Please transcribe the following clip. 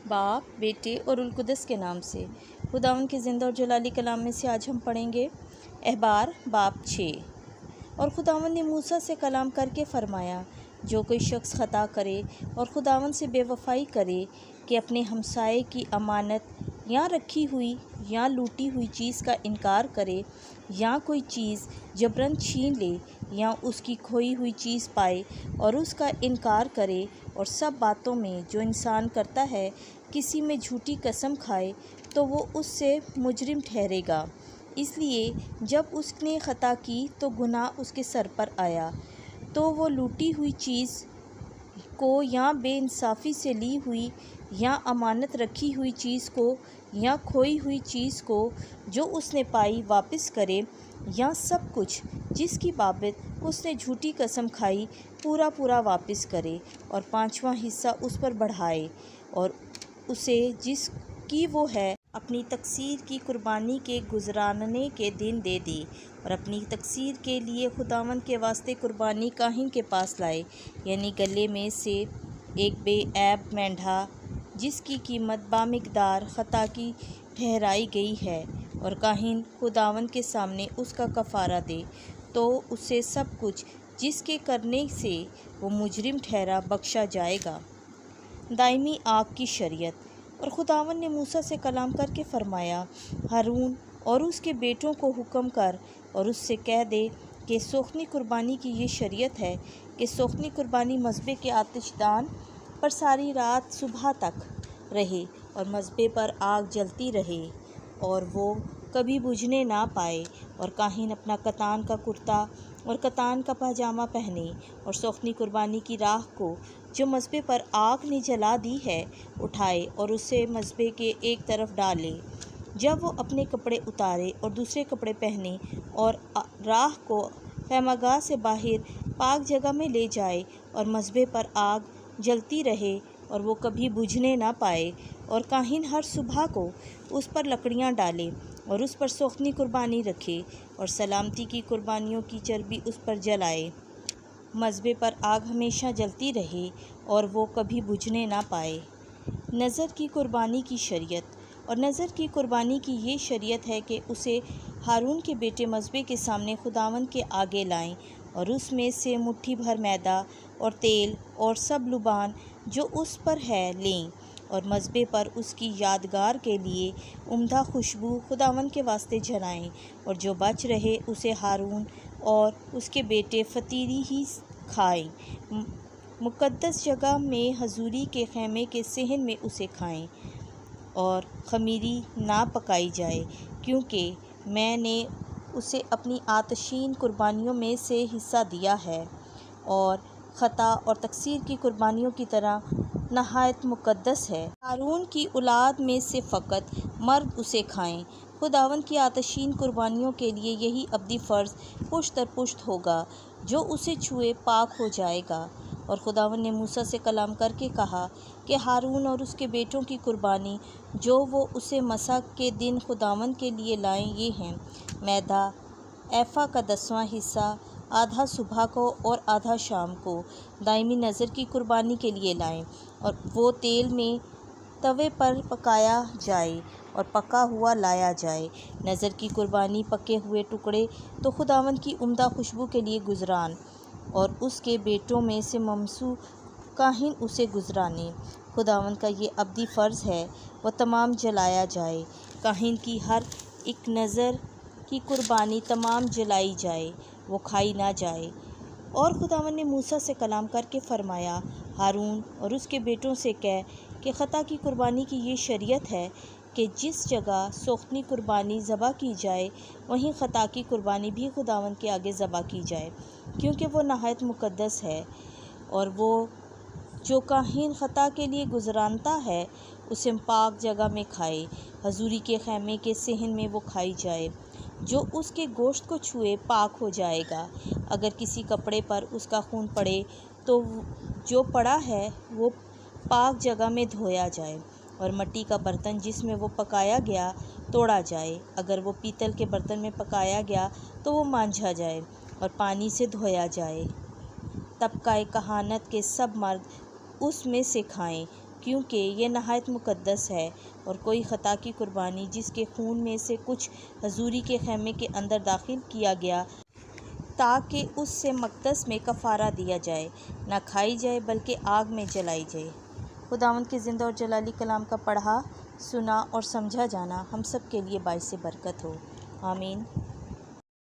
باپ، بیٹے اور القدس کے نام سے۔ خداوند کے زندہ اور جلالی کلام میں سے آج ہم پڑھیں گے احبار باب 6۔ اور خداوند نے موسیٰ سے کلام کر کے فرمایا، جو کوئی شخص خطا کرے اور خداوند سے بے وفائی کرے کہ اپنے ہمسائے کی امانت یا رکھی ہوئی یا لوٹی ہوئی چیز کا انکار کرے، یا کوئی چیز جبراً چھین لے یا اس کی کھوئی ہوئی چیز پائے اور اس کا انکار کرے، اور سب باتوں میں جو انسان کرتا ہے کسی میں جھوٹی قسم کھائے، تو وہ اس سے مجرم ٹھہرے گا۔ اس لیے جب اس نے خطا کی تو گناہ اس کے سر پر آیا، تو وہ لوٹی ہوئی چیز کو یا بے انصافی سے لی ہوئی یا امانت رکھی ہوئی چیز کو یا کھوئی ہوئی چیز کو جو اس نے پائی واپس کرے، یا سب کچھ جس کی بابت اس نے جھوٹی قسم کھائی پورا واپس کرے، اور 5واں حصہ اس پر بڑھائے، اور اسے جس کی وہ ہے اپنی تقصیر کی قربانی کے گزرانے کے دن دے دے، اور اپنی تقصیر کے لیے خداوند کے واسطے قربانی کاہن کے پاس لائے، یعنی گلے میں سے ایک بے عیب مینڈھا جس کی قیمت بامقدار خطا کی ٹھہرائی گئی ہے، اور کاہن خداوند کے سامنے اس کا کفارہ دے، تو اسے سب کچھ جس کے کرنے سے وہ مجرم ٹھہرا بخشا جائے گا۔ دائمی آگ کی شریعت۔ اور خداوند نے موسیٰ سے کلام کر کے فرمایا، ہارون اور اس کے بیٹوں کو حکم کر اور اس سے کہہ دے کہ سوختنی قربانی کی یہ شریعت ہے کہ سوختنی قربانی مذبح کے آتش دان پر ساری رات صبح تک رہے، اور مذبح پر آگ جلتی رہے اور وہ کبھی بجھنے نہ پائے، اور کاہن اپنا کتان کا کرتا اور کتان کا پاجامہ پہنے، اور سوختنی قربانی کی راکھ کو جو مذبح پر آگ نے جلا دی ہے اٹھائے اور اسے مذبح کے ایک طرف ڈالے۔ جب وہ اپنے کپڑے اتارے اور دوسرے کپڑے پہنے اور راکھ کو خیمہ گاہ سے باہر پاک جگہ میں لے جائے، اور مذبح پر آگ جلتی رہے اور وہ کبھی بجھنے نہ پائے، اور کاہن ہر صبح کو اس پر لکڑیاں ڈالے اور اس پر سوختنی قربانی رکھے اور سلامتی کی قربانیوں کی چربی اس پر جلائے۔ مذبح پر آگ ہمیشہ جلتی رہے اور وہ کبھی بجھنے نہ پائے۔ نذر کی قربانی کی شریعت۔ اور نذر کی قربانی کی یہ شریعت ہے کہ اسے ہارون کے بیٹے مذبح کے سامنے خداوند کے آگے لائیں، اور اس میں سے مٹھی بھر میدا اور تیل اور سب لبان جو اس پر ہے لیں، اور مذبح پر اس کی یادگار کے لیے عمدہ خوشبو خداوند کے واسطے جلائیں، اور جو بچ رہے اسے ہارون اور اس کے بیٹے فطیری ہی کھائیں، مقدس جگہ میں حضوری کے خیمے کے صحن میں اسے کھائیں، اور خمیری نہ پکائی جائے، کیونکہ میں نے اسے اپنی آتشین قربانیوں میں سے حصہ دیا ہے، اور خطا اور تقصیر کی قربانیوں کی طرح نہایت مقدس ہے۔ ہارون کی اولاد میں سے فقط مرد اسے کھائیں۔ خداوند کی آتشین قربانیوں کے لیے یہی ابدی فرض پشت در پشت ہوگا، جو اسے چھوئے پاک ہو جائے گا۔ اور خداوند نے موسیٰ سے کلام کر کے کہا کہ ہارون اور اس کے بیٹوں کی قربانی جو وہ اسے مسا کے دن خداوند کے لیے لائیں یہ ہیں: میدا ایفا کا 10واں حصہ، آدھا صبح کو اور آدھا شام کو دائمی نذر کی قربانی کے لیے لائیں، اور وہ تیل میں توے پر پکایا جائے اور پکا ہوا لایا جائے۔ نذر کی قربانی پکے ہوئے ٹکڑے تو خداوند کی عمدہ خوشبو کے لیے گزران، اور اس کے بیٹوں میں سے ممسوح کاہن اسے گزرانے۔ خداوند کا یہ ابدی فرض ہے، وہ تمام جلایا جائے۔ کاہن کی ہر ایک نذر کی قربانی تمام جلائی جائے، وہ کھائی نہ جائے۔ اور خداوند نے موسیٰ سے کلام کر کے فرمایا، ہارون اور اس کے بیٹوں سے کہہ کہ خطا کی قربانی کی یہ شریعت ہے کہ جس جگہ سوختنی قربانی ذبح کی جائے وہیں خطا کی قربانی بھی خداوند کے آگے ذبح کی جائے، کیونکہ وہ نہایت مقدس ہے، اور وہ جو کاہن خطا کے لیے گزرانتا ہے اسے پاک جگہ میں کھائے، حضوری کے خیمے کے صحن میں وہ کھائی جائے۔ جو اس کے گوشت کو چھوئے پاک ہو جائے گا۔ اگر کسی کپڑے پر اس کا خون پڑے تو جو پڑا ہے وہ پاک جگہ میں دھویا جائے، اور مٹی کا برتن جس میں وہ پکایا گیا توڑا جائے۔ اگر وہ پیتل کے برتن میں پکایا گیا تو وہ مانجھا جائے اور پانی سے دھویا جائے۔ طبقہ کہانت کے سب مرد اس میں سے کھائیں، کیونکہ یہ نہایت مقدس ہے، اور کوئی خطا کی قربانی جس کے خون میں سے کچھ حضوری کے خیمے کے اندر داخل کیا گیا تاکہ اس سے مقدس میں کفارہ دیا جائے، نہ کھائی جائے بلکہ آگ میں جلائی جائے۔ خداوند کے زندہ اور جلالی کلام کا پڑھا، سنا اور سمجھا جانا ہم سب کے لیے باعث برکت ہو، آمین۔